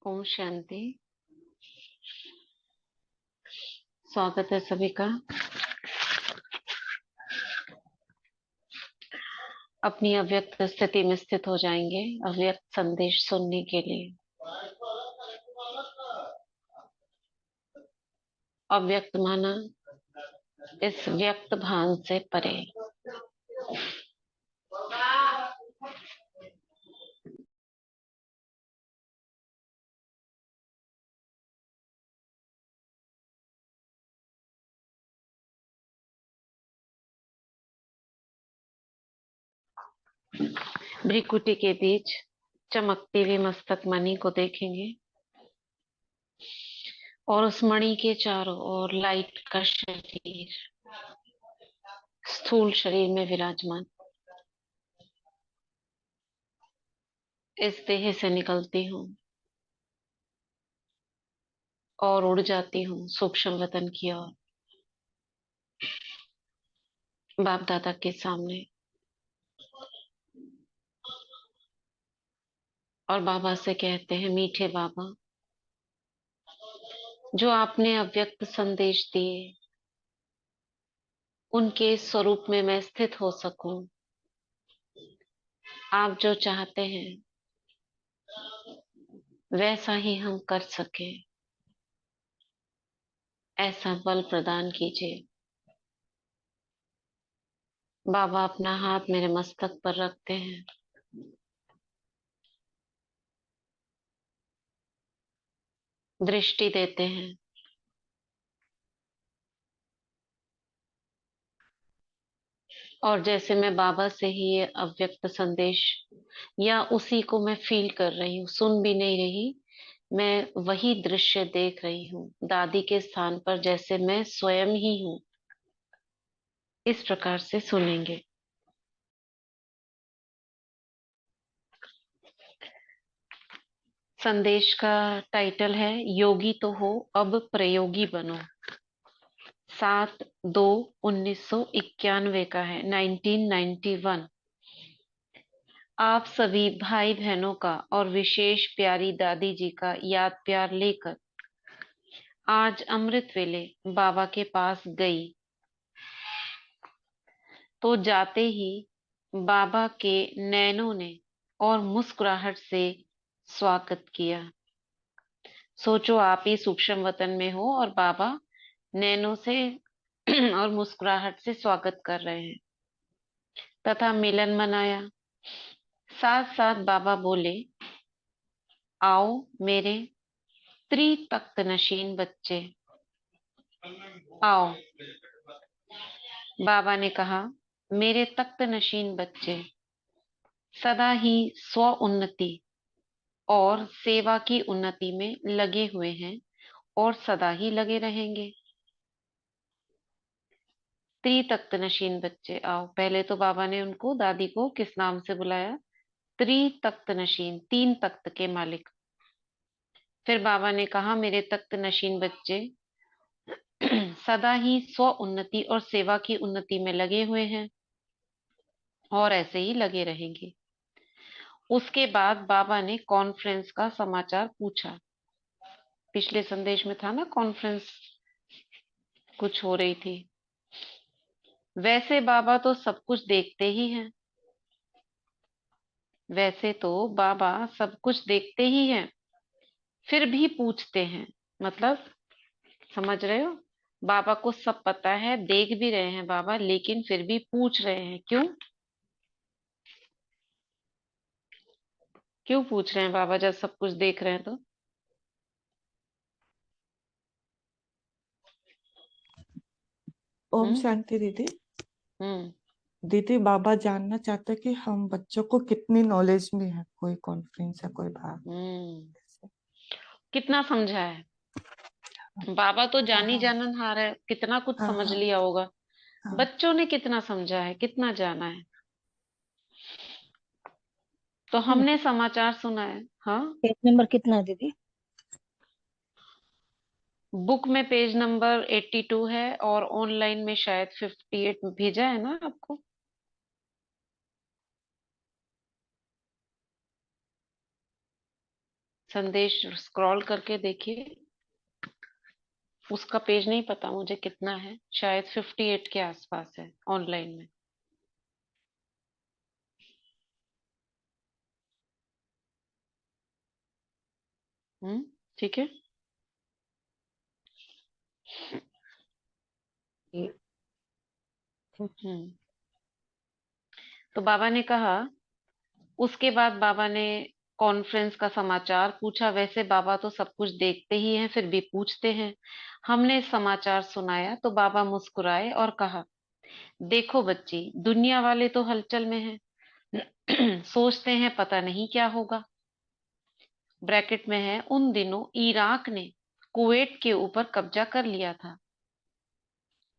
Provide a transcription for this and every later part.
ओम शांति। स्वागत है सभी का। अपनी अव्यक्त स्थिति में स्थित हो जाएंगे अव्यक्त संदेश सुनने के लिए। अव्यक्त माना इस व्यक्त भान से परे। भ्रिकुटी के बीच चमकती हुई मस्तक मणि को देखेंगे और उस मणि के चारों ओर लाइट का शरीर स्थूल शरीर में विराजमान। इस देह से निकलती हूँ और उड़ जाती हूँ सूक्ष्म वतन की ओर, बाप दादा के सामने। और बाबा से कहते हैं, मीठे बाबा, जो आपने अव्यक्त संदेश दिए उनके स्वरूप में मैं स्थित हो सकूं। आप जो चाहते हैं वैसा ही हम कर सके, ऐसा बल प्रदान कीजिए। बाबा अपना हाथ मेरे मस्तक पर रखते हैं। दृष्टि देते हैं और जैसे मैं बाबा से ही ये अव्यक्त संदेश या उसी को मैं फील कर रही हूँ, सुन भी नहीं रही, मैं वही दृश्य देख रही हूँ दादी के स्थान पर, जैसे मैं स्वयं ही हूँ। इस प्रकार से सुनेंगे। संदेश का टाइटल है, योगी तो हो अब प्रयोगी बनो। 7/2/1991 का है, 1991। आप सभी भाई बहनों का और विशेष प्यारी दादी जी का याद प्यार लेकर आज अमृत वेले बाबा के पास गई तो जाते ही बाबा के नैनों ने और मुस्कुराहट से स्वागत किया। सोचो आप ही सूक्ष्म वतन में हो और बाबा नैनों से और मुस्कुराहट से स्वागत कर रहे हैं तथा मिलन मनाया। साथ साथ बाबा बोले, आओ मेरे त्रितख्त नशीन बच्चे, आओ। बाबा ने कहा, मेरे तख्त नशीन बच्चे सदा ही स्व उन्नति और सेवा की उन्नति में लगे हुए हैं और सदा ही लगे रहेंगे। त्रितख्त नशीन बच्चे आओ। पहले तो बाबा ने उनको, दादी को, किस नाम से बुलाया? त्रितख्त नशीन, 3 तख्त के मालिक। फिर बाबा ने कहा, मेरे तख्त नशीन बच्चे सदा ही स्व उन्नति और सेवा की उन्नति में लगे हुए हैं और ऐसे ही लगे रहेंगे। उसके बाद बाबा ने कॉन्फ्रेंस का समाचार पूछा। पिछले संदेश में था ना, कॉन्फ्रेंस कुछ हो रही थी। वैसे बाबा तो सब कुछ देखते ही हैं, वैसे तो बाबा सब कुछ देखते ही हैं, फिर भी पूछते हैं। मतलब, समझ रहे हो? बाबा को सब पता है, देख भी रहे हैं बाबा, लेकिन फिर भी पूछ रहे हैं। क्यों? क्यों पूछ रहे हैं बाबा जब सब कुछ देख रहे हैं तो? ओम हम्म। शांति दीदी। हम्म। दीदी, बाबा जानना चाहते हैं कि हम बच्चों को कितनी नॉलेज में है, कोई कॉन्फ्रेंस है, कोई बात हम्म। ऐसे। कितना समझा है? बाबा तो हाँ जानी हाँ जाननहार है, कितना कुछ हाँ समझ हाँ लिया होगा। हाँ। बच्चों ने कितना समझा है, कितना जाना है? तो हम्म, हमने समाचार सुना है। हाँ, पेज नंबर कितना है दीदी? बुक में पेज नंबर 82 है और ऑनलाइन में शायद 58 भेजा है ना आपको। संदेश स्क्रॉल करके देखिए। उसका पेज नहीं पता मुझे कितना है, शायद 58 के आसपास है ऑनलाइन में। ठीक है। ये हम्म। तो बाबा ने कहा, उसके बाद बाबा ने कॉन्फ्रेंस का समाचार पूछा। वैसे बाबा तो सब कुछ देखते ही हैं, फिर भी पूछते हैं। हमने समाचार सुनाया तो बाबा मुस्कुराए और कहा, देखो बच्ची, दुनिया वाले तो हलचल में हैं। सोचते हैं पता नहीं क्या होगा। ब्रैकेट में है, उन दिनों इराक ने कुवैत के ऊपर कब्जा कर लिया था।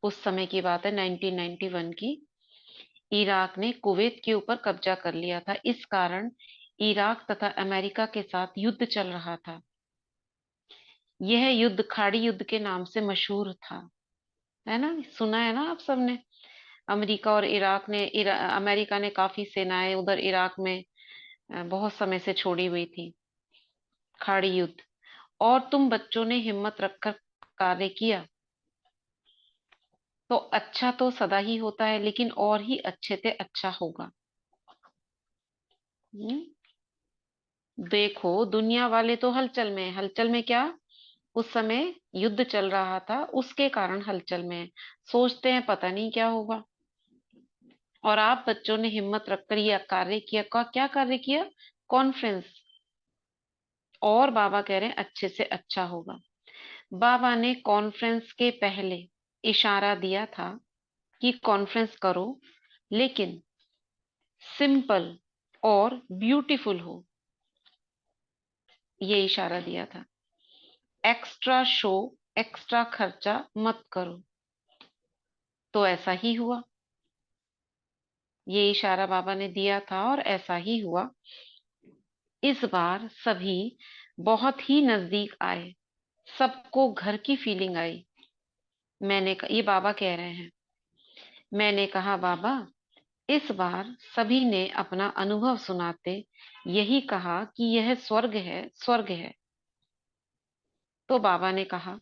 उस समय की बात है, 1991 की। इराक ने कुवैत के ऊपर कब्जा कर लिया था। इस कारण इराक तथा अमेरिका के साथ युद्ध चल रहा था। यह युद्ध खाड़ी युद्ध के नाम से मशहूर था। है ना, सुना है ना आप सबने। अमेरिका और इराक ने अमेरिका ने काफी सेनाएं उधर इराक में बहुत समय से छोड़ी हुई थी। खाड़ी युद्ध। और तुम बच्चों ने हिम्मत रखकर कार्य किया, तो अच्छा तो सदा ही होता है, लेकिन और ही अच्छे से अच्छा होगा। हम्म? देखो, दुनिया वाले तो हलचल में हैं। हलचल में क्या? उस समय युद्ध चल रहा था, उसके कारण हलचल में है। सोचते हैं पता नहीं क्या होगा। और आप बच्चों ने हिम्मत रखकर यह कार्य किया। का क्या कार्य किया? कॉन्फ्रेंस। और बाबा कह रहे हैं अच्छे से अच्छा होगा। बाबा ने कॉन्फ्रेंस के पहले इशारा दिया था कि कॉन्फ्रेंस करो, लेकिन सिंपल और ब्यूटीफुल हो। ये इशारा दिया था। एक्स्ट्रा शो, एक्स्ट्रा खर्चा मत करो। तो ऐसा ही हुआ। ये इशारा बाबा ने दिया था और ऐसा ही हुआ। इस बार सभी बहुत ही नजदीक आए। सबको घर की फीलिंग आई। ये बाबा कह रहे हैं। मैंने कहा, बाबा, इस बार सभी ने अपना अनुभव सुनाते यही कहा कि यह स्वर्ग है, स्वर्ग है। तो बाबा ने कहा,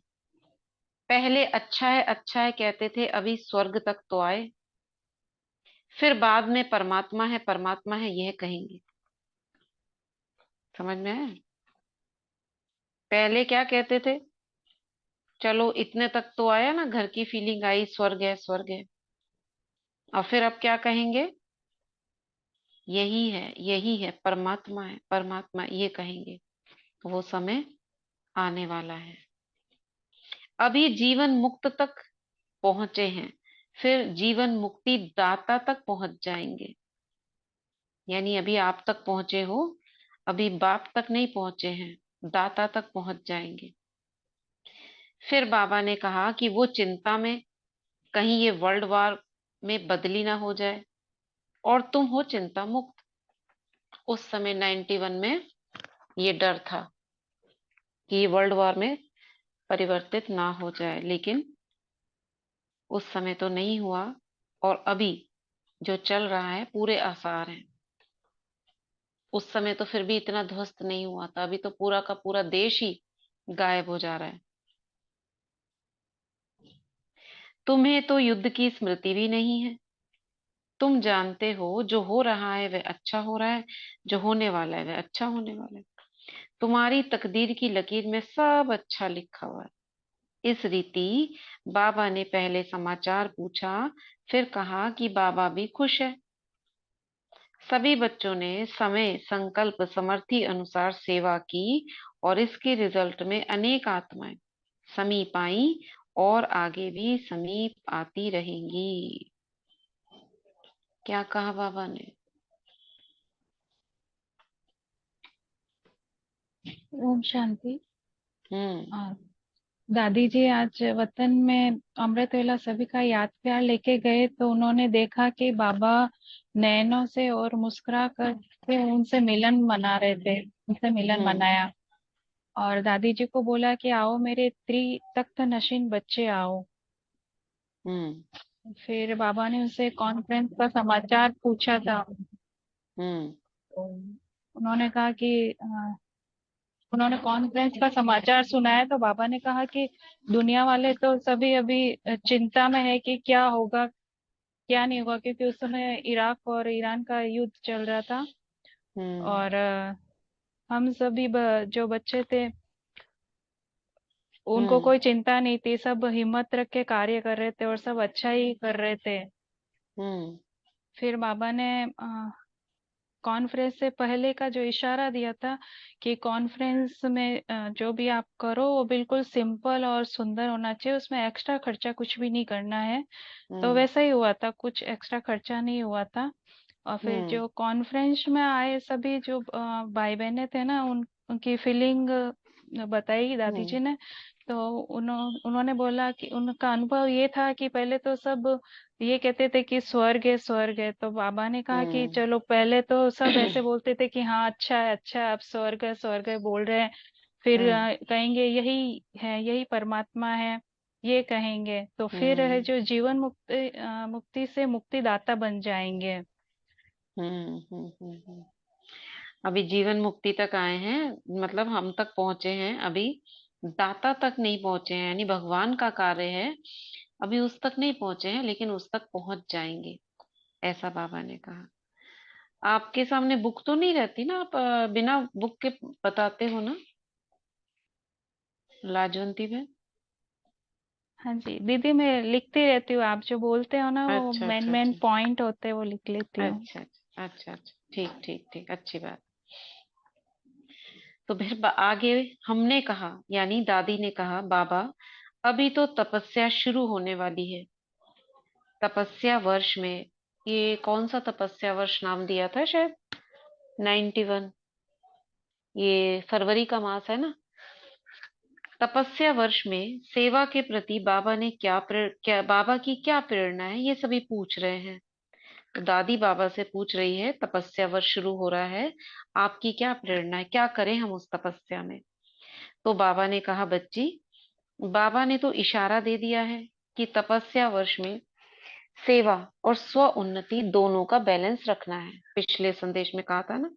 पहले अच्छा है कहते थे, अभी स्वर्ग तक तो आए। फिर बाद में परमात्मा है यह कहेंगे। समझ में आया? पहले क्या कहते थे? चलो इतने तक तो आया ना, घर की फीलिंग आई, स्वर्ग है, स्वर्ग है। और फिर अब क्या कहेंगे? यही है, परमात्मा है, परमात्मा ये कहेंगे। वो समय आने वाला है। अभी जीवन मुक्त तक पहुंचे हैं, फिर जीवन मुक्ति दाता तक पहुंच जाएंगे। यानी अभी आप तक पहुंचे हो, अभी बाप तक नहीं पहुंचे हैं, दाता तक पहुंच जाएंगे। फिर बाबा ने कहा कि वो चिंता में, कहीं ये वर्ल्ड वार में बदली ना हो जाए, और तुम हो चिंता मुक्त। उस समय 91 में ये डर था कि ये वर्ल्ड वॉर में परिवर्तित ना हो जाए, लेकिन उस समय तो नहीं हुआ। और अभी जो चल रहा है पूरे आसार हैं। उस समय तो फिर भी इतना ध्वस्त नहीं हुआ था, अभी तो पूरा का पूरा देश ही गायब हो जा रहा है। तुम्हें तो युद्ध की स्मृति भी नहीं है। तुम जानते हो जो हो रहा है वह अच्छा हो रहा है, जो होने वाला है वह अच्छा होने वाला है। तुम्हारी तकदीर की लकीर में सब अच्छा लिखा हुआ है। इस रीति बाबा ने पहले समाचार पूछा, फिर कहा कि बाबा भी खुश है। सभी बच्चों ने समय संकल्प समर्थी अनुसार सेवा की, और इसके रिजल्ट में अनेक आत्माएं समीप आई और आगे भी समीप आती रहेंगी। क्या कहा बाबा ने? ओम शांति। हम्म। आ, दादी जी आज वतन में अमृत वेला सभी का याद प्यार लेके गए तो उन्होंने देखा कि बाबा नैनों से और मुस्कुरा कर के उनसे मिलन मना रहे थे, उनसे मिलन हम्म। मनाया। और दादी जी को बोला कि आओ मेरे तख्त नशीन बच्चे आओ। हम्म। फिर बाबा ने उनसे कॉन्फ्रेंस का समाचार पूछा था। हम्म। तो उन्होंने कहा कि उन्होंने कॉन्फ्रेंस का समाचार सुनाया तो बाबा ने कहा कि दुनिया वाले तो सभी अभी चिंता में है कि क्या होगा क्या नहीं होगा, क्योंकि उस समय इराक और ईरान का युद्ध चल रहा था। हम्म। और हम सभी जो बच्चे थे उनको हम्म। कोई चिंता नहीं थी, सब हिम्मत रख के कार्य कर रहे थे और सब अच्छा ही कर रहे थे। हम्म। फिर बाबा ने कॉन्फ्रेंस से पहले का जो इशारा दिया था कि कॉन्फ्रेंस में जो भी आप करो वो बिल्कुल सिंपल और सुंदर होना चाहिए, उसमें एक्स्ट्रा खर्चा कुछ भी नहीं करना है। तो हम्म। वैसा ही हुआ था, कुछ एक्स्ट्रा खर्चा नहीं हुआ था। और फिर हम्म। जो कॉन्फ्रेंस में आए सभी जो भाई बहने थे ना, उनकी फीलिंग बताई दादी हम्म। जी ने। तो उन्होंने बोला कि उनका अनुभव ये था कि पहले तो सब ये कहते थे कि स्वर्ग है स्वर्ग है। तो बाबा ने कहा कि हम्म। चलो, पहले तो सब ऐसे बोलते थे कि हाँ अच्छा है, अब स्वर्ग है बोल रहे हैं। फिर हम्म। कहेंगे यही है, यही परमात्मा है, ये कहेंगे तो फिर है हम्म। जो जीवन मुक्ति से मुक्तिदाता बन जाएंगे। हम्म। अभी जीवन मुक्ति तक आए हैं, मतलब हम तक पहुंचे हैं अभी, दाता तक नहीं पहुंचे हैं, यानी भगवान का कार्य है, अभी उस तक नहीं पहुंचे हैं, लेकिन उस तक पहुंच जाएंगे, ऐसा बाबा ने कहा। आपके सामने बुक तो नहीं रहती ना, आप बिना बुक के बताते हो ना, लाजवंती में? हाँ जी दीदी, मैं लिखती रहती हूँ, आप जो बोलते हो ना वो अच्छा मेन अच्छा मेन अच्छा। पॉइंट होते हैं वो लिख लेती हूँ। अच्छा अच्छा अच्छा अच्छा, ठीक ठीक ठीक, अच्छी बात। तो फिर आगे हमने कहा, यानी दादी ने कहा, बाबा अभी तो तपस्या शुरू होने वाली है। तपस्या वर्ष में, ये कौन सा तपस्या वर्ष नाम दिया था शायद, 91, ये फरवरी का मास है ना। तपस्या वर्ष में सेवा के प्रति बाबा ने क्या बाबा की क्या प्रेरणा है, ये सभी पूछ रहे हैं। तो दादी बाबा से पूछ रही है, तपस्या वर्ष शुरू हो रहा है, आपकी क्या प्रेरणा है, क्या करें हम उस तपस्या में। तो बाबा ने कहा, बच्ची, बाबा ने तो इशारा दे दिया है कि तपस्या वर्ष में सेवा और स्व उन्नति दोनों का बैलेंस रखना है, पिछले संदेश में कहा था ना।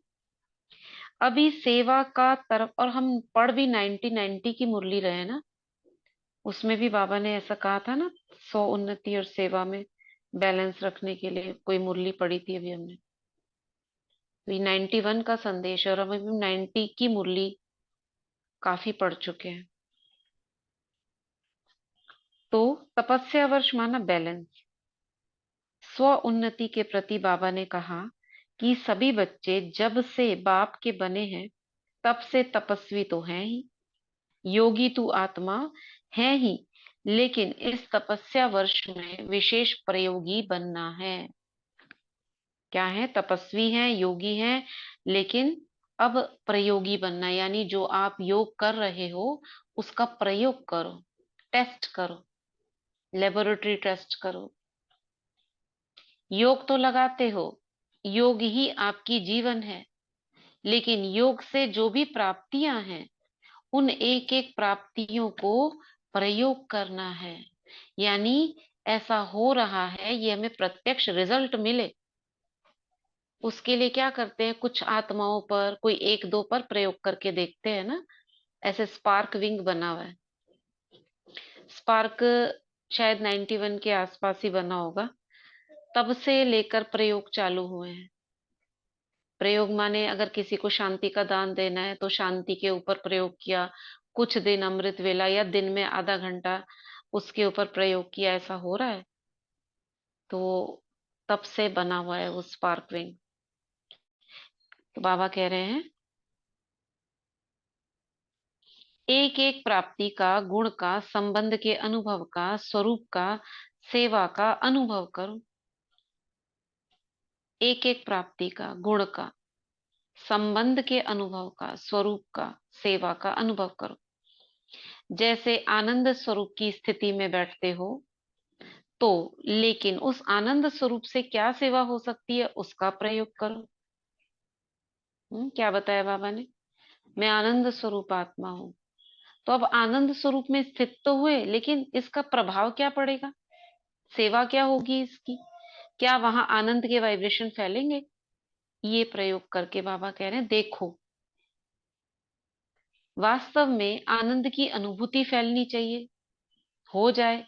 अभी सेवा का तरफ, और हम पढ़ भी 1990 की मुरली रहे हैं ना, उसमें भी बाबा ने ऐसा कहा था ना, स्व उन्नति और सेवा में बैलेंस रखने के लिए कोई मुरली पढ़ी थी अभी हमने। तो ये 91 का संदेश है, और हम अभी 90 की मुरली काफी पढ़ चुके हैं। तो तपस्या वर्ष माना बैलेंस। स्व उन्नति के प्रति बाबा ने कहा कि सभी बच्चे जब से बाप के बने हैं तब से तपस्वी तो हैं ही, योगी तू आत्मा है ही, लेकिन इस तपस्या वर्ष में विशेष प्रयोगी बनना है। क्या है? तपस्वी हैं, योगी हैं, लेकिन अब प्रयोगी बनना है, यानी जो आप योग कर रहे हो उसका प्रयोग करो, टेस्ट करो, लेबोरेटरी टेस्ट करो। योग तो लगाते हो, योग ही आपकी जीवन है, लेकिन योग से जो भी प्राप्तियां हैं उन एक एक प्राप्तियों को प्रयोग करना है। यानी ऐसा हो रहा है, ये हमें प्रत्यक्ष रिजल्ट मिले, उसके लिए क्या करते हैं, कुछ आत्माओं पर, कोई एक दो पर प्रयोग करके देखते हैं ना। ऐसे स्पार्क विंग बना हुआ है, स्पार्क शायद 91 के आसपास ही बना होगा, तब से लेकर प्रयोग चालू हुए हैं। प्रयोग माने अगर किसी को शांति का दान देना है तो शांति के ऊपर प्रयोग किया, कुछ दिन अमृत वेला या दिन में आधा घंटा उसके ऊपर प्रयोग किया, ऐसा हो रहा है। तो तब से बना हुआ है वो स्पार्क रिंग। तो बाबा कह रहे हैं, एक एक प्राप्ति का, गुण का, संबंध के अनुभव का, स्वरूप का, सेवा का अनुभव करो। एक एक प्राप्ति का, गुण का, संबंध के अनुभव का, स्वरूप का, सेवा का अनुभव करो। जैसे आनंद स्वरूप की स्थिति में बैठते हो तो, लेकिन उस आनंद स्वरूप से क्या सेवा हो सकती है उसका प्रयोग करो। क्या बताया बाबा ने? मैं आनंद स्वरूप आत्मा हूं। तो अब आनंद स्वरूप में स्थित तो हुए, लेकिन इसका प्रभाव क्या पड़ेगा, सेवा क्या होगी इसकी, क्या वहां आनंद के वाइब्रेशन फैलेंगे? ये प्रयोग करके बाबा कह रहे हैं, देखो। वास्तव में आनंद की अनुभूति फैलनी चाहिए, हो जाए।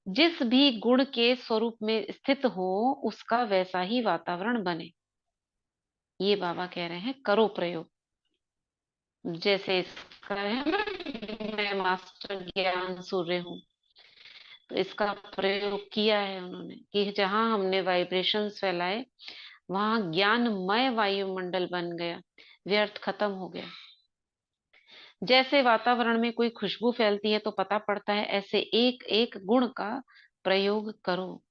जिस भी गुण के स्वरूप में स्थित हो उसका वैसा ही वातावरण बने। ये बाबा कह रहे हैं करो प्रयोग। जैसे इसका है ना, मैं मास्टर ज्ञान सूर्य हूँ, तो इसका प्रयोग किया है उन्होंने कि जहां हमने वाइब्रेशंस फैलाए वहां ज्ञानमय वायुमंडल बन गया, व्यर्थ खत्म हो गया। जैसे वातावरण में कोई खुशबू फैलती है तो पता पड़ता है, ऐसे एक एक गुण का प्रयोग करो।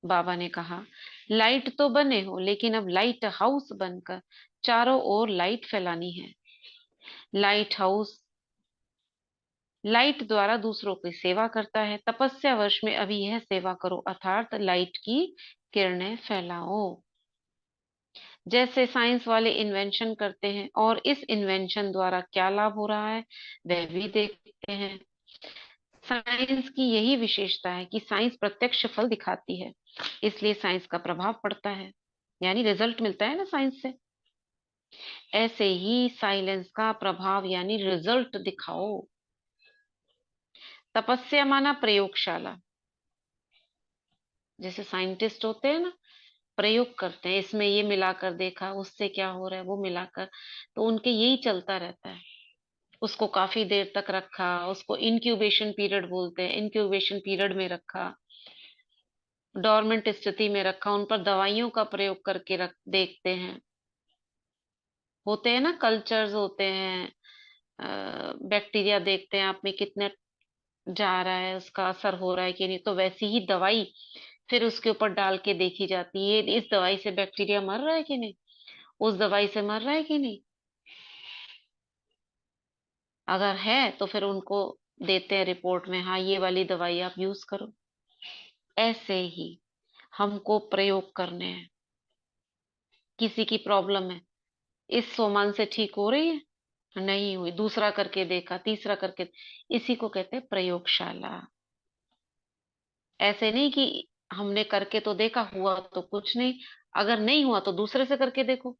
बाबा ने कहा लाइट तो बने हो, लेकिन अब लाइट हाउस बनकर चारों ओर लाइट फैलानी है। लाइट हाउस लाइट द्वारा दूसरों की सेवा करता है। तपस्या वर्ष में अभी यह सेवा करो, अर्थात लाइट की किरणें फैलाओ। जैसे साइंस वाले इन्वेंशन करते हैं और इस इन्वेंशन द्वारा क्या लाभ हो रहा है वह भी देखते हैं। साइंस की यही विशेषता है कि साइंस प्रत्यक्ष फल दिखाती है, इसलिए साइंस का प्रभाव पड़ता है, यानी रिजल्ट मिलता है ना साइंस से। ऐसे ही साइलेंस का प्रभाव यानी रिजल्ट दिखाओ। तपस्या माना प्रयोगशाला। जैसे साइंटिस्ट होते हैं ना, प्रयोग करते हैं, इसमें ये मिलाकर देखा, उससे क्या हो रहा है वो मिलाकर, तो उनके यही चलता रहता है। उसको काफी देर तक रखा, उसको इंक्यूबेशन पीरियड बोलते हैं, इंक्यूबेशन पीरियड में रखा, डोरमेंट स्थिति में रखा, उन पर दवाइयों का प्रयोग करके रख देखते हैं। होते हैं ना कल्चर्स होते हैं, बैक्टीरिया देखते हैं आप में कितने जा रहा है, उसका असर हो रहा है कि नहीं, तो वैसी ही दवाई फिर उसके ऊपर डाल के देखी जाती है, इस दवाई से बैक्टीरिया मर रहा है कि नहीं, उस दवाई से मर रहा है कि नहीं। अगर है तो फिर उनको देते हैं रिपोर्ट में, हाँ ये वाली दवाई आप यूज करो। ऐसे ही हमको प्रयोग करने हैं। किसी की प्रॉब्लम है, इस सोमान से ठीक हो रही है, नहीं हुई, दूसरा करके देखा, तीसरा करके, इसी को कहते हैं प्रयोगशाला। ऐसे नहीं कि हमने करके तो देखा, हुआ तो कुछ नहीं, अगर नहीं हुआ तो दूसरे से करके देखो।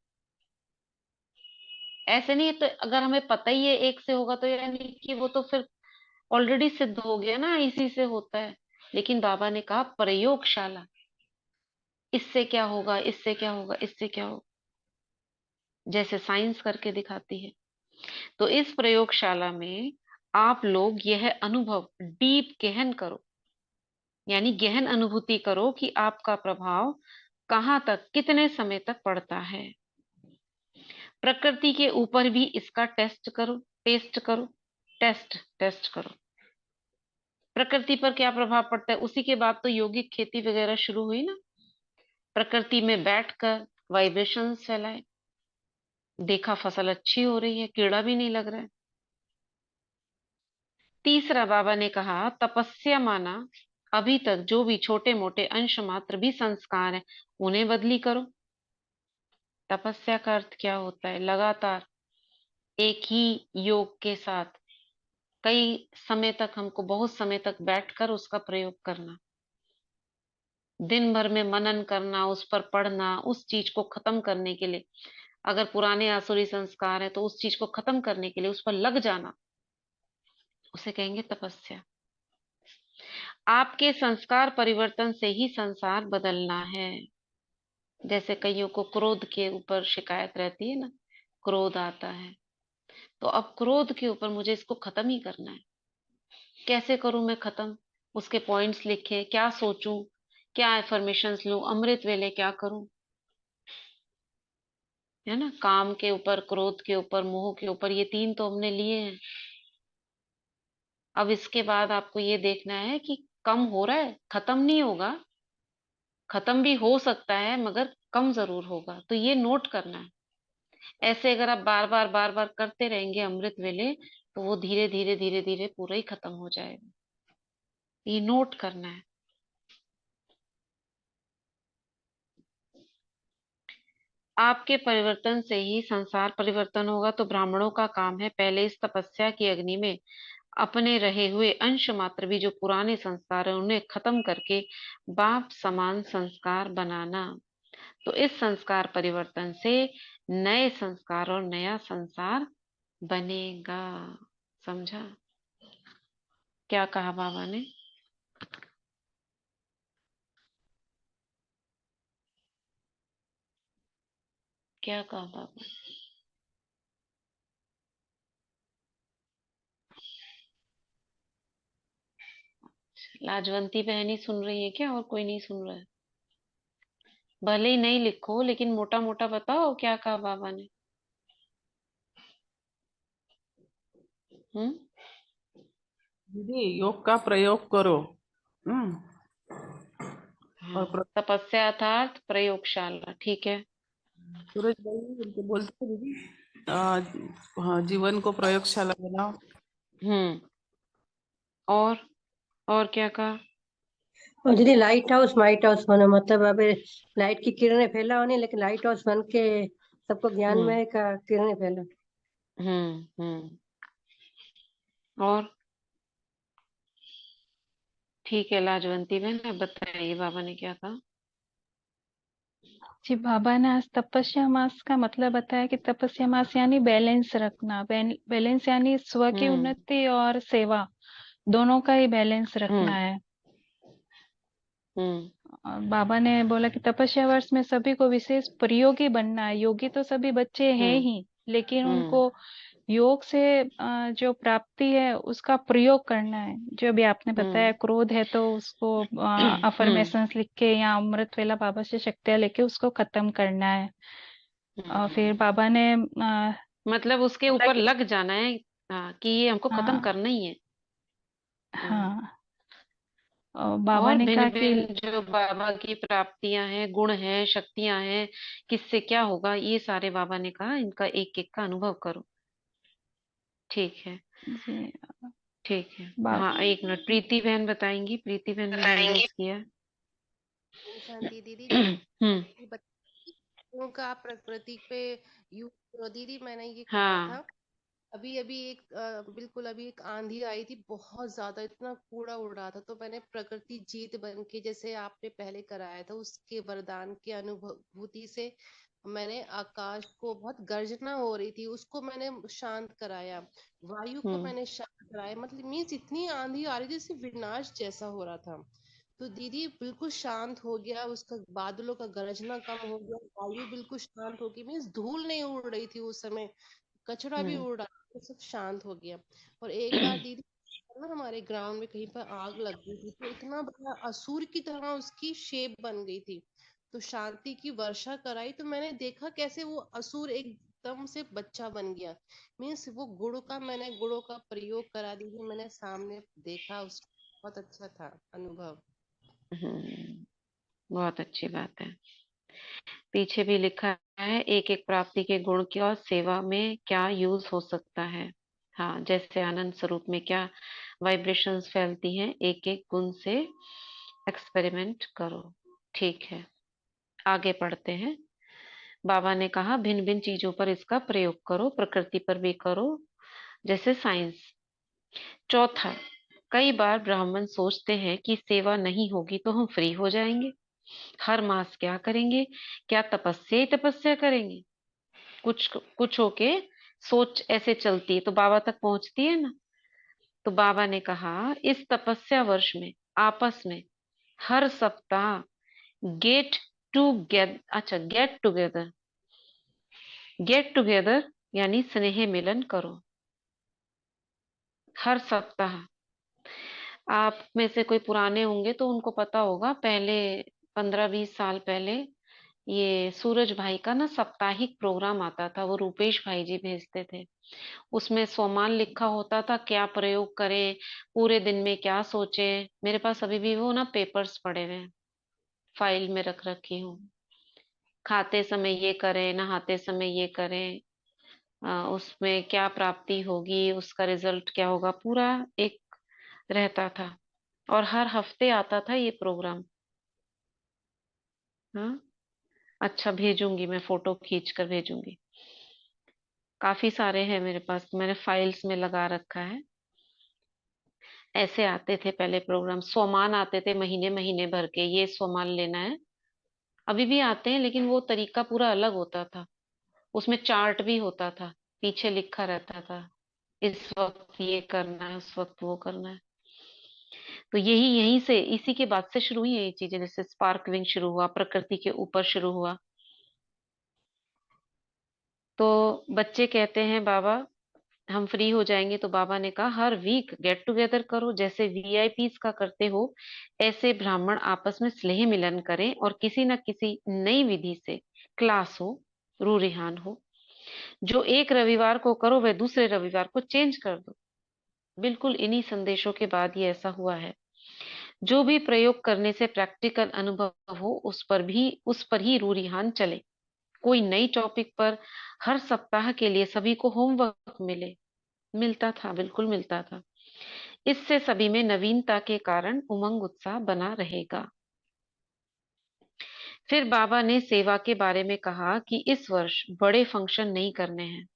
ऐसे नहीं, तो अगर हमें पता ही है एक से होगा तो यानी कि वो तो फिर ऑलरेडी सिद्ध हो गया ना, इसी से होता है। लेकिन बाबा ने कहा प्रयोगशाला, इससे क्या होगा, इससे क्या होगा, इससे क्या होगा, जैसे साइंस करके दिखाती है। तो इस प्रयोगशाला में आप लोग यह अनुभव डीप गहन करो, यानी गहन अनुभूति करो कि आपका प्रभाव कहाँ तक कितने समय तक पड़ता है। प्रकृति के ऊपर भी इसका टेस्ट करो, टेस्ट करो। प्रकृति पर क्या प्रभाव पड़ता है, उसी के बाद तो यौगिक खेती वगैरह शुरू हुई ना। प्रकृति में बैठकर वाइब्रेशंस फैलाए, देखा फसल अच्छी हो रही है, कीड़ा भी नहीं लग रहा है। तीसरा बाबा ने कहा तपस्या माना अभी तक जो भी छोटे मोटे अंश मात्र भी संस्कार है उन्हें बदली करो। तपस्या का अर्थ क्या होता है, लगातार एक ही योग के साथ कई समय तक, हमको बहुत समय तक बैठकर उसका प्रयोग करना, दिन भर में मनन करना, उस पर पढ़ना, उस चीज को खत्म करने के लिए। अगर पुराने आसुरी संस्कार है तो उस चीज को खत्म करने के लिए उस पर लग जाना, उसे कहेंगे तपस्या। आपके संस्कार परिवर्तन से ही संसार बदलना है। जैसे कईयों को क्रोध के ऊपर शिकायत रहती है ना, क्रोध आता है, तो अब क्रोध के ऊपर मुझे इसको खत्म ही करना है। कैसे करूं मैं खत्म, उसके पॉइंट्स लिखे, क्या सोचूं, क्या एफर्मेशंस लूं, अमृत वेले क्या करूं, है ना। काम के ऊपर, क्रोध के ऊपर, मोह के ऊपर, ये तीन तो हमने लिए हैं। अब इसके बाद आपको ये देखना है कि कम हो रहा है, खत्म नहीं होगा, खत्म भी हो सकता है मगर कम जरूर होगा, तो ये नोट करना है। ऐसे अगर आप बार बार करते रहेंगे अमृत वेले, तो वो धीरे धीरे धीरे धीरे पूरा ही खत्म हो जाएगा। ये नोट करना है। आपके परिवर्तन से ही संसार परिवर्तन होगा, तो ब्राह्मणों का काम है पहले इस तपस्या की अग्नि में अपने रहे हुए अंश मात्र भी जो पुराने संस्कार है उन्हें खत्म करके बाप समान संस्कार बनाना। तो इस संस्कार परिवर्तन से नए संस्कार और नया संसार बनेगा। समझा? क्या कहा बाबा ने? क्या कहा बाबा? लाजवंती बहन ही सुन रही है क्या, और कोई नहीं सुन रहा है? भले ही नहीं लिखो, लेकिन मोटा मोटा बताओ क्या कहा बाबा ने। हम्म। दीदी योग का प्रयोग करो। हम्म। हाँ। और तपस्या अर्थात प्रयोगशाला, ठीक है। सूरज भाई उनको बोलते हैं दीदी, हाँ, जीवन को प्रयोगशाला बनाओ। हम्म। और और क्या कहा? और दीदी लाइट हाउस माइट हाउस होना मतलब अब लाइट की किरणें फैला होनी, लेकिन लाइट हाउस बन के सबको हम्म। ज्ञानमय का किरणें फैला। हम्म। और ठीक है लाजवंती बहन, अब बताइए बाबा ने क्या कहा। जी, बाबा ने आज तपस्या मास का मतलब बताया कि तपस्या मास यानी बैलेंस रखना। बैलेंस यानी स्व की हम्म। उन्नति और सेवा दोनों का ही बैलेंस रखना हम्म। है। हम्म। और बाबा ने बोला कि तपस्या वर्ष में सभी को विशेष प्रयोगी बनना है। योगी तो सभी बच्चे हैं हम्म। ही, लेकिन हम्म। उनको योग से जो प्राप्ति है उसका प्रयोग करना है। जो भी आपने बताया, हम्म। क्रोध है तो उसको हम्म। अफर्मेशंस लिख के या अमृत वेला बाबा से शक्तियां लेके उसको खत्म करना है। और फिर हम्म। बाबा ने मतलब उसके बोला ऊपर कि लग जाना है। हाँ, कि ये हमको खत्म हाँ, करना ही है। हम्म। हाँ। और बाबा और ने कहा भिन्न कि भिन्न जो बाबा की प्राप्तियां हैं, गुण हैं, शक्तियां हैं, किससे क्या होगा, ये सारे बाबा ने कहा इनका एक एक का अनुभव करो। ठीक है। जी, ठीक है। बा, हाँ, एक मिनट, प्रीति बहन बताएंगी। प्रीति बहन ने हैंड बताएंगे। रेज किया है। शांति दीदी, हम्म। का प्रकृति पे यू दीदी मैंने ये कहा हाँ। था। अभी अभी एक बिल्कुल अभी एक आंधी आई थी, बहुत ज्यादा, इतना कूड़ा उड़ रहा था, तो मैंने प्रकृति जीत बन के, जैसे आपने पहले कराया था, उसके वरदान की अनुभूति से मैंने आकाश को, बहुत गर्जना हो रही थी, उसको मैंने शांत कराया। वायु को हम्म। मैंने शांत कराया, मतलब मीन्स इतनी आंधी आ रही थी जैसे विनाश जैसा हो रहा था। तो दीदी बिल्कुल शांत हो गया, उसका बादलों का गरजना कम हो गया, वायु बिल्कुल शांत हो गई, मीन्स धूल नहीं उड़ रही थी उस समय, कचरा भी हम्म। उड़ रहा था, तो सब शांत हो गया। और एक बार दीदी ना हमारे ग्राउंड में कहीं पर आग लग गई थी, तो इतना बड़ा असुर की तरह उसकी शेप बन गई थी, तो शांति की वर्षा कराई, तो मैंने देखा कैसे वो असुर एकदम से बच्चा बन गया। मीन्स वो गुणों का प्रयोग करा दीदी, मैंने सामने देखा, उस बहुत अच्छा था अनुभव। बहुत अच्छी बात है। पीछे भी लिखा है एक एक प्राप्ति के गुण की और सेवा में क्या यूज हो सकता है। हाँ, जैसे आनंद स्वरूप में क्या वाइब्रेशंस फैलती हैं, एक एक गुण से एक्सपेरिमेंट करो। ठीक है, आगे पढ़ते हैं। बाबा ने कहा भिन्न भिन्न चीजों पर इसका प्रयोग करो, प्रकृति पर भी करो, जैसे साइंस। चौथा, कई बार ब्राह्मण सोचते हैं कि सेवा नहीं होगी तो हम फ्री हो जाएंगे, हर मास क्या करेंगे, क्या तपस्या ही तपस्या करेंगे। कुछ कुछ होके सोच ऐसे चलती है तो बाबा तक पहुंचती है ना। तो बाबा ने कहा इस तपस्या वर्ष में आपस में हर सप्ताह गेट टूगेदर, अच्छा गेट टुगेदर यानी स्नेह मिलन करो। हर सप्ताह। आप में से कोई पुराने होंगे तो उनको पता होगा, पहले 15-20 साल पहले ये सूरज भाई का ना साप्ताहिक प्रोग्राम आता था, वो रूपेश भाई जी भेजते थे। उसमें सोमान लिखा होता था, क्या प्रयोग करें, पूरे दिन में क्या सोचे। मेरे पास अभी भी वो ना पेपर्स पड़े हुए हैं, फाइल में रख रखी हूँ। खाते समय ये करें, नहाते समय ये करें, उसमें क्या प्राप्ति होगी, उसका रिजल्ट क्या होगा, पूरा एक रहता था। और हर हफ्ते आता था ये प्रोग्राम। हाँ। अच्छा, भेजूंगी, मैं फोटो खींच कर भेजूंगी। काफी सारे हैं मेरे पास, मैंने फाइल्स में लगा रखा है। ऐसे आते थे पहले प्रोग्राम, सोमान आते थे महीने महीने भर के, ये सोमान लेना है। अभी भी आते हैं, लेकिन वो तरीका पूरा अलग होता था, उसमें चार्ट भी होता था। पीछे लिखा रहता था, इस वक्त ये करना है, उस वक्त वो करना है। तो यही यहीं से, इसी के बाद से शुरू हुई है ये चीजें। जैसे स्पार्कलिंग शुरू हुआ, प्रकृति के ऊपर शुरू हुआ। तो बच्चे कहते हैं बाबा हम फ्री हो जाएंगे, तो बाबा ने कहा हर वीक गेट टुगेदर करो, जैसे वीआईपीस का करते हो ऐसे ब्राह्मण आपस में स्नेह मिलन करें, और किसी न किसी नई विधि से क्लास हो, रू रिहान हो। जो एक रविवार को करो वह दूसरे रविवार को चेंज कर दो। बिल्कुल इन्हीं संदेशों के बाद ये ऐसा हुआ है। जो भी प्रयोग करने से प्रैक्टिकल अनुभव हो उस पर ही रू रिहान चले। कोई नई टॉपिक पर हर सप्ताह के लिए सभी को होमवर्क मिलता था, बिल्कुल मिलता था। इससे सभी में नवीनता के कारण उमंग उत्साह बना रहेगा। फिर बाबा ने सेवा के बारे में कहा कि इस वर्ष बड़े फंक्शन नहीं करने हैं,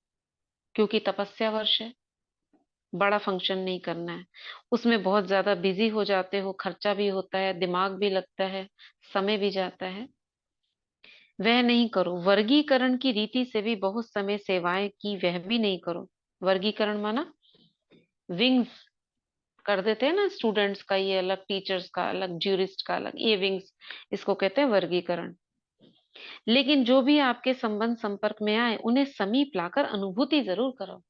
क्योंकि तपस्या वर्ष है। बड़ा फंक्शन नहीं करना है, उसमें बहुत ज्यादा बिजी हो जाते हो, खर्चा भी होता है, दिमाग भी लगता है, समय भी जाता है। वह नहीं करो। वर्गीकरण की रीति से भी बहुत समय सेवाएं की, वह भी नहीं करो। वर्गीकरण माना विंग्स कर देते हैं ना, स्टूडेंट्स का ये अलग, टीचर्स का अलग, ज्यूरिस्ट का अलग, ये विंग्स, इसको कहते हैं वर्गीकरण। लेकिन जो भी आपके संबंध संपर्क में आए उन्हें समीप लाकर अनुभूति जरूर करो।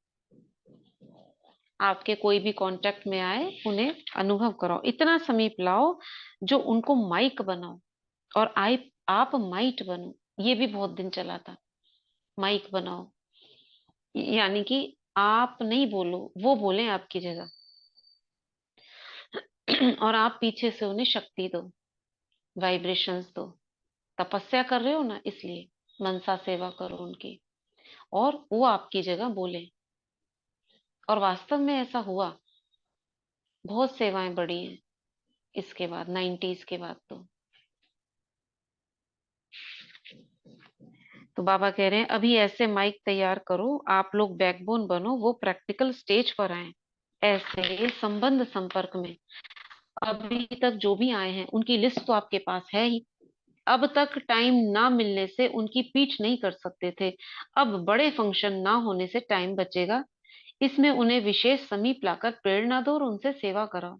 आपके कोई भी कांटेक्ट में आए उन्हें अनुभव कराओ, इतना समीप लाओ जो उनको माइक बनाओ। और आप माइट बनो, ये भी बहुत दिन चला था। माइक बनाओ यानी कि आप नहीं बोलो, वो बोले आपकी जगह। और आप पीछे से उन्हें शक्ति दो, वाइब्रेशंस दो। तपस्या कर रहे हो ना, इसलिए मनसा सेवा करो उनकी, और वो आपकी जगह बोले। और वास्तव में ऐसा हुआ, बहुत सेवाएं बढ़ी हैं इसके बाद, 90s के बाद। तो बाबा कह रहे हैं अभी ऐसे माइक तैयार करो, आप लोग बैकबोन बनो, वो प्रैक्टिकल स्टेज पर आए। ऐसे संबंध संपर्क में अभी तक जो भी आए हैं उनकी लिस्ट तो आपके पास है ही। अब तक टाइम ना मिलने से उनकी पीठ नहीं कर सकते थे, अब बड़े फंक्शन ना होने से टाइम बचेगा। इसमें उन्हें विशेष समीप लाकर प्रेरणा दो और उनसे सेवा कराओ।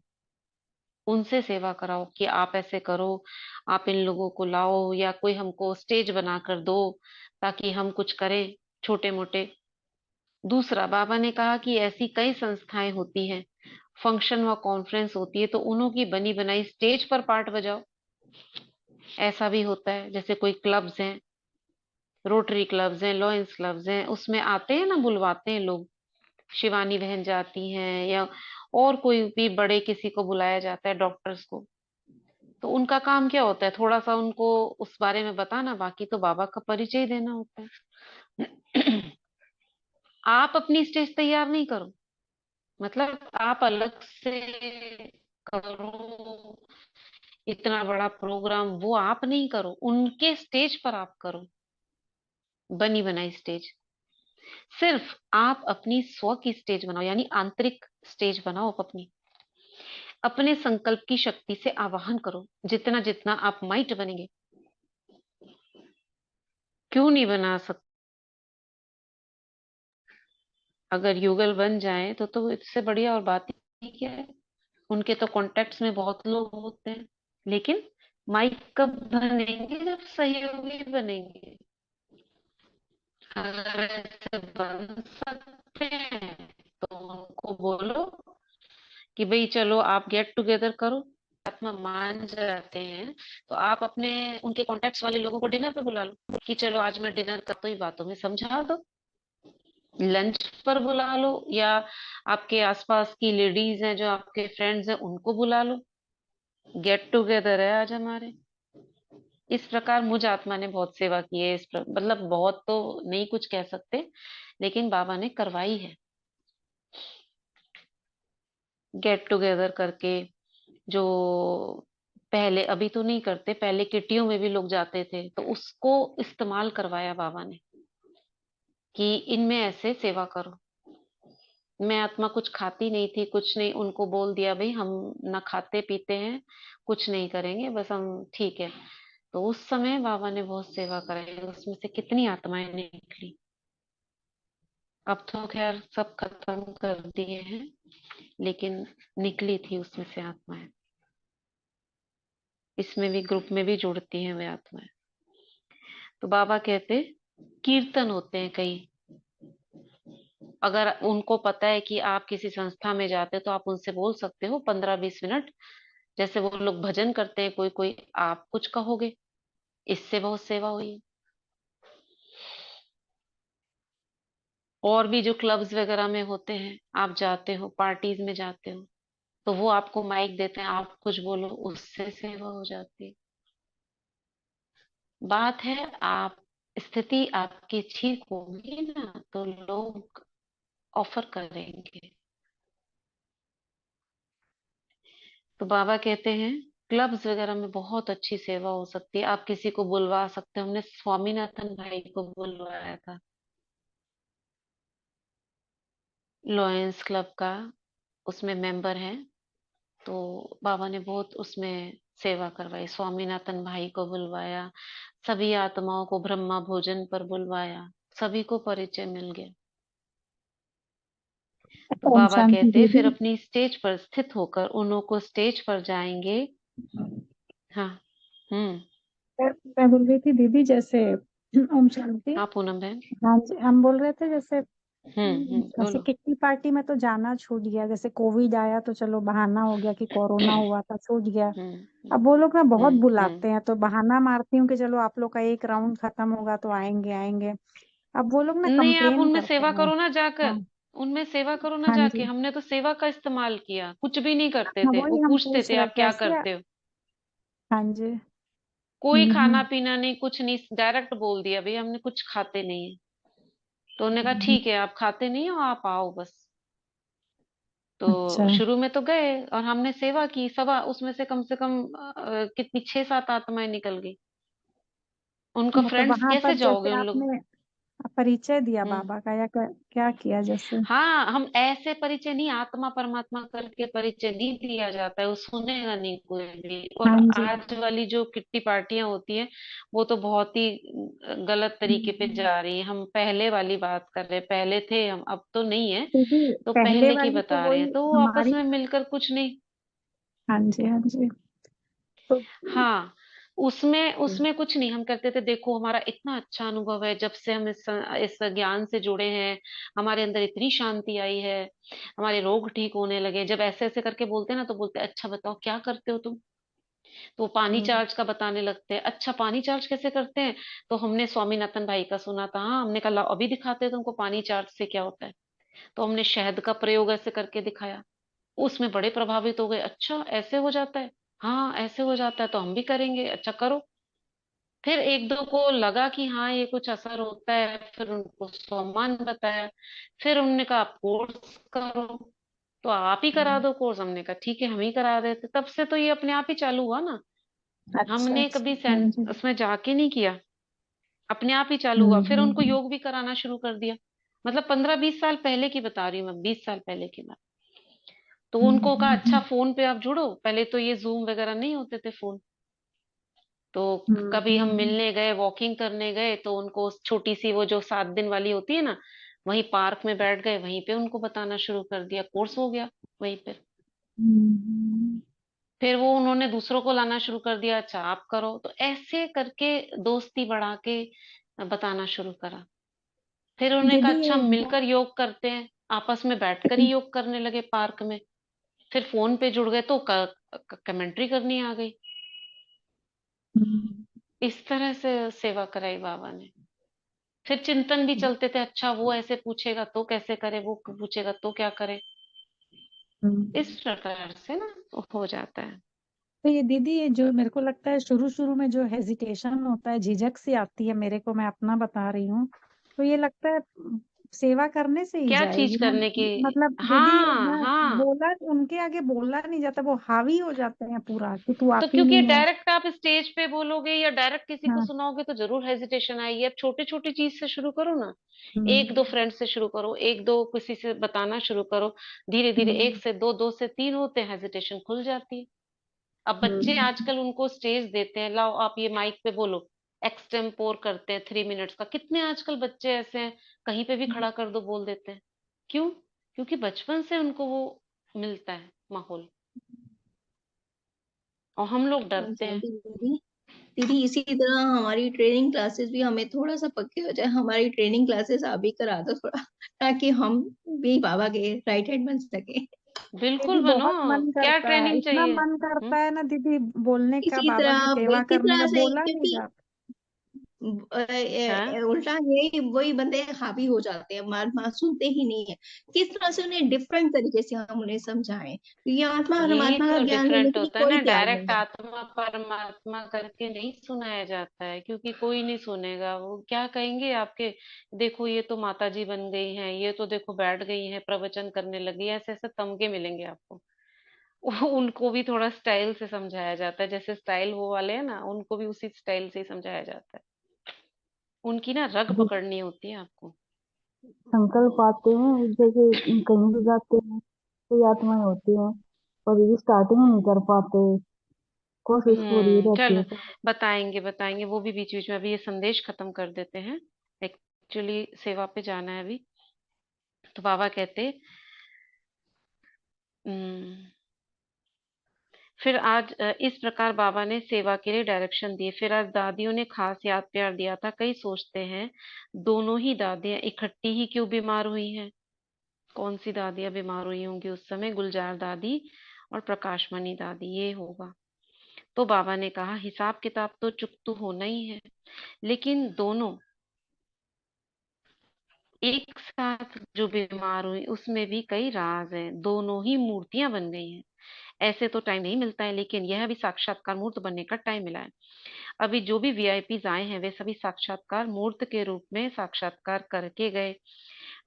उनसे सेवा कराओ कि आप ऐसे करो, आप इन लोगों को लाओ, या कोई हमको स्टेज बना कर दो ताकि हम कुछ करें छोटे मोटे। दूसरा, बाबा ने कहा कि ऐसी कई संस्थाएं होती हैं, फंक्शन व कॉन्फ्रेंस होती है तो उन्हों की बनी बनाई स्टेज पर पार्ट बजाओ। ऐसा भी होता है, जैसे कोई क्लब्स हैं, रोटरी क्लब्स हैं, लॉयंस क्लब्स हैं, उसमें आते हैं ना, बुलवाते हैं लोग। शिवानी बहन जाती हैं, या और कोई भी बड़े किसी को बुलाया जाता है, डॉक्टर्स को। तो उनका काम क्या होता है, थोड़ा सा उनको उस बारे में बताना, बाकी तो बाबा का परिचय देना होता है। आप अपनी स्टेज तैयार नहीं करो, मतलब आप अलग से करो इतना बड़ा प्रोग्राम, वो आप नहीं करो, उनके स्टेज पर आप करो, बनी बनाई स्टेज। सिर्फ आप अपनी स्व की स्टेज बनाओ, यानी आंतरिक स्टेज बनाओ। आप अपनी अपने संकल्प की शक्ति से आवाहन करो। जितना जितना आप माइट बनेंगे, क्यों नहीं बना सकते? अगर युगल बन जाए तो इससे बढ़िया और बात ही क्या है। उनके तो कॉन्टेक्ट्स में बहुत लोग होते हैं, लेकिन माइक कब बनेंगे, जब सहयोगी बनेंगे। अगर ऐसे बन सकते हैं तो उनको बोलो कि भाई चलो आप गेट टुगेदर करो। आत्मा मान जाते हैं तो आप अपने उनके कॉन्टेक्ट्स वाले लोगों को डिनर पे बुला लो कि चलो आज मैं डिनर करता ही, बातों में समझा दो। लंच पर बुला लो, या आपके आसपास की लेडीज हैं जो आपके फ्रेंड्स हैं उनको बुला लो, गेट टुगेदर है आज हमारे। इस प्रकार मुझ आत्मा ने बहुत सेवा की है, मतलब बहुत तो नहीं कुछ कह सकते, लेकिन बाबा ने करवाई है। गेट टुगेदर करके, जो पहले, अभी तो नहीं करते, पहले किटियों में भी लोग जाते थे, तो उसको इस्तेमाल करवाया बाबा ने कि इनमें ऐसे सेवा करो। मैं आत्मा कुछ खाती नहीं थी, कुछ नहीं, उनको बोल दिया भाई हम ना खाते पीते हैं, कुछ नहीं करेंगे, बस हम ठीक है। तो उस समय बाबा ने बहुत सेवा कराई, उसमें से कितनी आत्माएं निकली। अब तो खैर सब खत्म कर दिए हैं, लेकिन निकली थी उसमें से आत्माएं। इसमें भी, ग्रुप में भी जुड़ती हैं वे आत्माएं। तो बाबा कहते, कीर्तन होते हैं कई। अगर उनको पता है कि आप किसी संस्था में जाते हो तो आप उनसे बोल सकते हो 15-20 मिनट, जैसे वो लोग भजन करते हैं कोई कोई, आप कुछ कहोगे, इससे बहुत सेवा हुई। और भी जो क्लब्स वगैरह में होते हैं, आप जाते हो, पार्टीज में जाते हो, तो वो आपको माइक देते हैं, आप कुछ बोलो, उससे सेवा हो जाती है। बात है, आप, स्थिति आपकी ठीक होगी ना तो लोग ऑफर करेंगे। तो बाबा कहते हैं क्लब्स वगैरह में बहुत अच्छी सेवा हो सकती है, आप किसी को बुलवा सकते हो। हमने स्वामीनाथन भाई को बुलवाया था, लॉयंस क्लब का, उसमें मेंबर हैं। तो बाबा ने बहुत उसमें सेवा करवाई। स्वामीनाथन भाई को बुलवाया, सभी आत्माओं को ब्रह्मा भोजन पर बुलवाया, सभी को परिचय मिल गया। तो ओम बाबा शांति कहते फिर दीदी। अपनी स्टेज पर स्थित होकर उन्हों को स्टेज पर जाएंगे। हाँ। हम्म। मैं बोल रही थी दीदी, जैसे ओम शांति। हाँ पूनम बहन। हाँ जी, हम बोल रहे थे जैसे जैसे बोलो। किट्टी पार्टी में तो जाना छूट गया, जैसे कोविड आया तो चलो बहाना हो गया कि कोरोना हुआ था, छूट गया। हम्म। अब वो लोग ना बहुत हम्म। बुलाते हैं तो बहाना मारती हूँ कि चलो आप लोग का एक राउंड खत्म होगा तो आएंगे आएंगे। अब वो लोग ना नहीं, आप कंप्लेन उनमें करते सेवा हैं। करो ना जाकर, हाँ। उनमें सेवा करो ना हाँ जाके। जी। हमने तो सेवा का इस्तेमाल किया, कुछ भी नहीं करते हाँ थे। वो वही हम पूछते पूछ थे रहे आप क्या कैसे। करते हो, हाँ जी। कोई खाना हम्म। पीना नहीं, कुछ नहीं, डायरेक्ट बोल दिया भाई हमने कुछ खाते नहीं है। तो उन्होंने कहा हम्म। ठीक है, आप खाते नहीं हो, आप आओ बस। अच्छा। तो शुरू में तो गए और हमने सेवा की, सवा उसमें से कम कितनी 6-7 आत्माएं निकल गई। उनका मतलब फ्रेंड्स वहां कैसे पर जाओगे जैसे उन लोग। आपने परिचय दिया हम्म। बाबा का या क्या किया जैसे। हाँ, हम ऐसे परिचय नहीं, आत्मा परमात्मा करके परिचय नहीं दिया जाता है, वो सुनेगा नहीं कोई भी। और हाँ जी। आज वाली जो किट्टी पार्टियां होती हैं, वो तो बहुत ही गलत तरीके पे हम्म। जा रही है। हम पहले वाली बात कर रहे हैं, पहले थे हम, अब तो नहीं है। दीदी तो पहले पहले की वाली तो बता रहे वही हैं, तो वो आपस हमारी। में मिलकर कुछ नहीं। हाँ जी हाँ जी। तो हाँ, उसमें उसमें कुछ नहीं। हम करते थे, देखो हमारा इतना अच्छा अनुभव है, जब से हम इस ज्ञान से जुड़े हैं, हमारे अंदर इतनी शांति आई है, हमारे रोग ठीक होने लगे। जब ऐसे ऐसे करके बोलते हैं ना, तो बोलते हैं अच्छा बताओ क्या करते हो तुम। तो वो पानी हम्म। चार्ज का बताने लगते हैं। अच्छा पानी चार्ज कैसे करते हैं। तो हमने स्वामीनाथन भाई का सुना था। हाँ, हमने कहा लाओ अभी दिखाते हैं तुमको पानी चार्ज से क्या होता है। तो हमने शहद का प्रयोग ऐसे करके दिखाया, उसमें बड़े प्रभावित हो गए। अच्छा ऐसे हो जाता है, हाँ ऐसे हो जाता है, तो हम भी करेंगे, अच्छा करो। फिर एक दो को लगा कि हाँ ये कुछ असर होता है, फिर उनको सोमान बताया। फिर उन्होंने कहा आप कोर्स करो, तो आप ही करा हम्म। दो कोर्स। हमने कहा ठीक है, हम ही करा देते। तब से तो ये अपने आप ही चालू हुआ ना। अच्छा हमने अच्छा। कभी हाँ जी। उसमें जाके नहीं किया, अपने आप ही चालू हुआ। फिर उनको हम्म। योग भी कराना शुरू कर दिया। मतलब 15-20 साल पहले की बता रही हूँ मैं, 20 साल पहले की बात। तो उनको कहा अच्छा हम्म। फोन पे आप जुड़ो। पहले तो ये जूम वगैरह नहीं होते थे फोन। तो कभी हम हम्म। मिलने गए, वॉकिंग करने गए, तो उनको छोटी सी वो जो 7 दिन वाली होती है ना, वहीं पार्क में बैठ गए, वहीं पे उनको बताना शुरू कर दिया, कोर्स हो गया वहीं पे। हम्म। फिर वो उन्होंने दूसरों को लाना शुरू कर दिया, अच्छा आप करो। तो ऐसे करके दोस्ती बढ़ा के बताना शुरू करा। फिर उन्होंने कहा दीदी अच्छा ये हम मिलकर योग करते हैं, आपस में बैठकर ही योग करने लगे पार्क में। फिर फोन पे जुड़ गए तो कमेंट्री करनी आ गई। हम्म। इस तरह से सेवा कराई बाबा ने। फिर चिंतन भी चलते थे, अच्छा वो ऐसे पूछेगा तो कैसे करे, वो पूछेगा तो क्या करे। इस हम्म। प्रकार से ना हो जाता है। तो ये दीदी ये जो मेरे को लगता है शुरू शुरू में जो हेजिटेशन होता है, झिझक सी आती है मेरे को, मैं अपना बता रही हूँ। तो ये लगता है सेवा करने से ही क्या चीज जाएगी ना। करने की। मतलब दीदी हाँ ना हाँ। बोला, उनके आगे बोला नहीं जाता, वो हावी हो जाते हैं पूरा कि तू तो आती क्योंकि नहीं है। डायरेक्ट आप स्टेज पे बोलोगे या डायरेक्ट किसी को हाँ। सुनाओगे तो जरूर हेजिटेशन आएगी। अब छोटी छोटी चीज से शुरू करो ना, एक दो हम्म। फ्रेंड से शुरू करो, एक दो किसी से बताना शुरू करो। धीरे धीरे एक हम्म। से दो, दो से तीन होते हैं, हेजिटेशन खुल जाती है। अब बच्चे हम्म। आजकल उनको स्टेज देते हैं, लाओ आप ये माइक पे बोलो, एक्सटेम्पोर करते हैं 3 मिनट्स का। कितने आजकल बच्चे ऐसे हैं, कहीं पे भी खड़ा कर दो बोल देते हैं। क्यों? क्योंकि बचपन से उनको वो मिलता है माहौल, और हम लोग डरते हैं। एग्जैक्टली दीदी। दीदी इसी तरह हमारी ट्रेनिंग क्लासेस भी, हमें थोड़ा सा पक्के हो जाए, हमारी ट्रेनिंग क्लासेस आप भी करा दो थोड़ा, ताकि हम भी बाबा के राइट हैंड बन सके। बिल्कुल दीदी बनो। बहुत मन क्या करता है, ट्रेनिंग इतना चाहिए? मन करता है ना दीदी बोलने का, इसी बाबा की तरह सेवा इसी करने तरह का, से, बोला नहीं क्योंकि जाता। हाँ, उल्टा यही वही बंदे हावी हो जाते हैं, महात्मा सुनते ही नहीं है। किस तरह से उन्हें डिफरेंट तरीके से हम उन्हें समझाएं, ये आत्मा और यही परमात्मा का तो ज्ञान लेने डिफरेंट के लिए होता है कोई ना, तैयार नहीं डायरेक्ट है। आत्मा परमात्मा करके नहीं सुनाया जाता है, क्योंकि कोई नहीं सुनेगा। वो क्या कहेंगे आपके, देखो ये तो माता जी बन गई हैं, ये तो देखो बैठ गई हैं प्रवचन करने लगी, ऐसे ऐसे तमके मिलेंगे आपको। उनको भी थोड़ा स्टाइल से समझाया जाता है, जैसे स्टाइल वो वाले हैं ना, उनको भी उसी स्टाइल से ही समझाया जाता है। उनकी ना रग जी, पकड़नी होती है आपको। संकल्प आते हैं जैसे कहीं भी जाते हैं, कई आत्माएं होती हैं और ये स्टार्टिंग नहीं कर पाते, कोशिश पूरी रहती चलो, है। तो बताएंगे बताएंगे वो भी बीच बीच में। अभी ये संदेश खत्म कर देते हैं, एक्चुअली सेवा पे जाना है अभी। तो बाबा कहते, "हम्म, फिर आज इस प्रकार बाबा ने सेवा के लिए डायरेक्शन दिए। फिर आज दादियों ने खास याद प्यार दिया था। कई सोचते हैं दोनों ही दादियां इकट्ठी ही क्यों बीमार हुई हैं। कौन सी दादियां बीमार हुई होंगी उस समय? गुलजार दादी और प्रकाशमणि दादी, ये होगा। तो बाबा ने कहा हिसाब किताब तो चुकतू होना ही है, लेकिन दोनों एक साथ जो बीमार हुई उसमें भी कई राज हैं। दोनों ही मूर्तियां बन गई हैं। ऐसे तो टाइम नहीं मिलता है, लेकिन यह भी साक्षात्कार मूर्त बनने का टाइम मिला है। अभी जो भी वीआईपीज आए हैं वे सभी साक्षात्कार मूर्त के रूप में साक्षात्कार करके गए।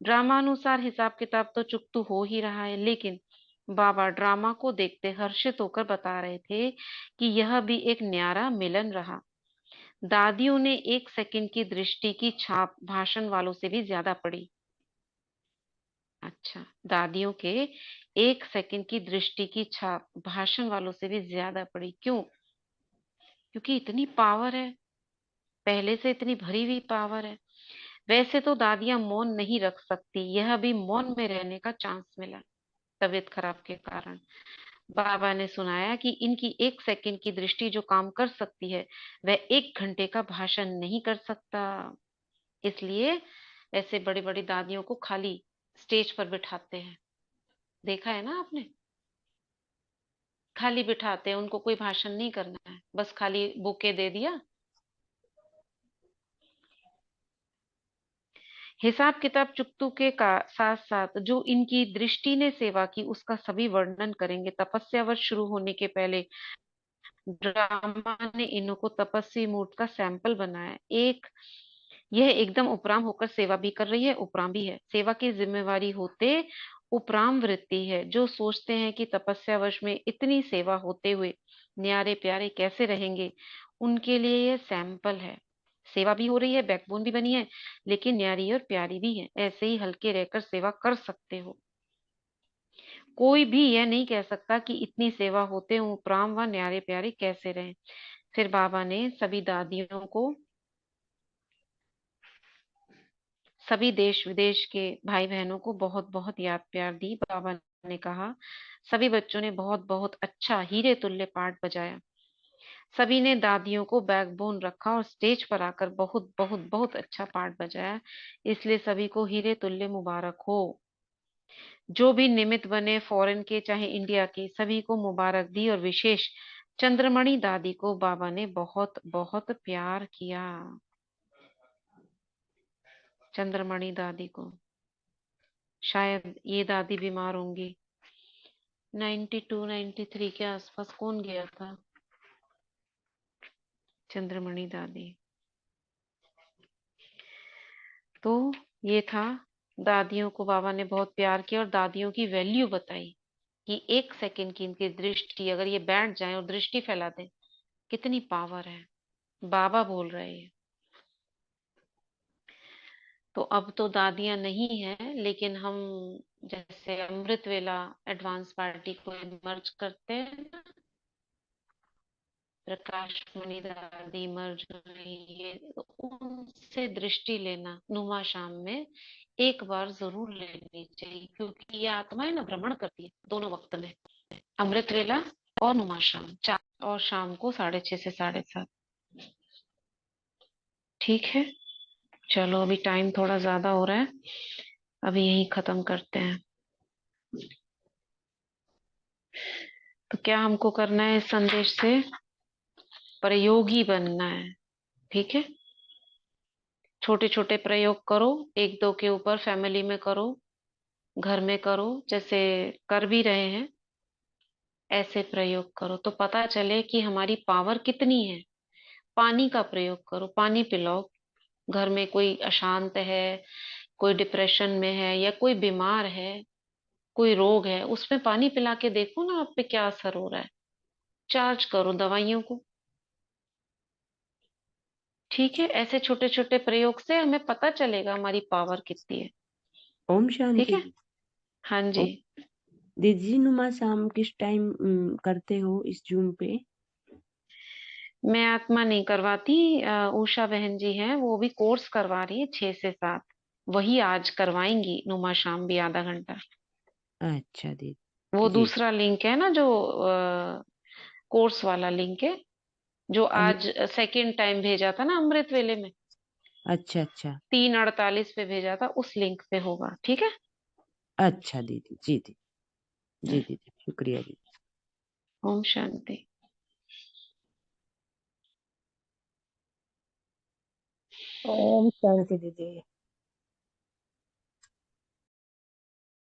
ड्रामानुसार हिसाब किताब तो चुकतू हो ही रहा है, लेकिन बाबा ड्रामा को देखते हर्षित होकर बता रहे थे कि यह भी एक न्यारा मिलन रहा। दादियों ने 1 सेकंड की दृष्टि की छाप भाषण वालों से भी ज्यादा पड़ी। अच्छा, दादियों के 1 सेकंड की दृष्टि की छाप भाषण वालों से भी ज्यादा पड़ी। क्यों? क्योंकि इतनी पावर है, पहले से इतनी भरी हुई पावर है। वैसे तो दादियां मौन नहीं रख सकती, यह भी मौन में रहने का चांस मिला तबीयत खराब के कारण। बाबा ने सुनाया कि इनकी 1 सेकंड की दृष्टि जो काम कर सकती है वह 1 घंटे का भाषण नहीं कर सकता। इसलिए ऐसे बड़ी बड़ी दादियों को खाली स्टेज पर बिठाते हैं, देखा है ना आपने? खाली बिठाते हैं, उनको कोई भाषण नहीं करना है, बस खाली बुके दे दिया। हिसाब किताब चुकतू के का साथ साथ जो इनकी दृष्टि ने सेवा की उसका सभी वर्णन करेंगे। तपस्या वर्ष शुरू होने के पहले ड्रामा ने इन्हों को तपस्वी मूर्त का सैंपल बनाया। एक यह एकदम उपराम होकर सेवा भी कर रही है, उपराम भी है। सेवा की जिम्मेवारी होते उपराम वृत्ति है। जो सोचते हैं कि तपस्या वर्ष में इतनी सेवा होते हुए न्यारे प्यारे कैसे रहेंगे, उनके लिए यह सैंपल है। सेवा भी हो रही है, बैकबोन भी बनी है, लेकिन न्यारी और प्यारी भी है। ऐसे ही हल्के रहकर सेवा कर सकते हो। कोई भी यह नहीं कह सकता कि इतनी सेवा होते उपराम व न्यारे प्यारे कैसे रहें। फिर बाबा ने सभी दादियों को, सभी देश विदेश के भाई बहनों को बहुत बहुत याद प्यार दी। बाबा ने कहा सभी बच्चों ने बहुत बहुत अच्छा हीरे तुल्य पाठ बजाया। सभी ने दादियों को बैकबोन रखा और स्टेज पर आकर बहुत बहुत बहुत अच्छा पाठ बजाया। इसलिए सभी को हीरे तुल्य मुबारक हो। जो भी निमित्त बने, फॉरेन के चाहे इंडिया के, सभी को मुबारक दी। और विशेष चंद्रमणि दादी को बाबा ने बहुत बहुत प्यार किया। चंद्रमणि दादी को, शायद ये दादी बीमार होंगी 92 93 के आसपास। कौन गया था? चंद्रमणि दादी। तो ये था, दादियों को बाबा ने बहुत प्यार किया और दादियों की वैल्यू बताई कि 1 सेकंड की इनकी दृष्टि अगर ये बैठ जाए और दृष्टि फैला दे, कितनी पावर है। बाबा बोल रहे हैं। तो अब तो दादियां नहीं है, लेकिन हम जैसे अमृत वेला एडवांस पार्टी को मर्ज करते हैं ना, प्रकाश मणि दादी मर जो रही है, तो उनसे दृष्टि लेना नुमा शाम में एक बार जरूर लेनी चाहिए, क्योंकि ये आत्माएं ना भ्रमण करती है दोनों वक्त में, अमृत वेला और नुमा शाम, 4 और शाम को 6:30 से 7:30। ठीक है, चलो अभी टाइम थोड़ा ज्यादा हो रहा है, अभी यही खत्म करते हैं। तो क्या हमको करना है, इस संदेश से प्रयोगी बनना है। ठीक है, छोटे छोटे प्रयोग करो, एक दो के ऊपर फैमिली में करो, घर में करो, जैसे कर भी रहे हैं ऐसे प्रयोग करो, तो पता चले कि हमारी पावर कितनी है। पानी का प्रयोग करो, पानी पिलाओ। घर में कोई अशांत है, कोई डिप्रेशन में है, या कोई बीमार है, कोई रोग है, उसमें पानी पिला के देखो ना आप पे क्या असर हो रहा है। चार्ज करो दवाइयों को। ठीक है, ऐसे छोटे छोटे प्रयोग से हमें पता चलेगा हमारी पावर कितनी है। ओम ठीक शांति है, जी। हाँ जी। दीदी जी, नुमा शाम किस टाइम करते हो इस जूम पे? मैं आत्मा नहीं करवाती, उषा बहन जी हैं, वो भी कोर्स करवा रही है 6 से 7, वही आज करवाएंगी नुमा शाम भी आधा घंटा। अच्छा दीदी वो जी। दूसरा लिंक है ना, जो कोर्स वाला लिंक है, जो अम, आज सेकंड टाइम भेजा था ना अमृत वेले में, अच्छा अच्छा 3:48 पे भेजा था, उस लिंक पे होगा। ठीक है। अच्छा दीदी जी। दीदी जी दीदी, शुक्रिया दीदी। ओम शांति। ओम शांति दीदी।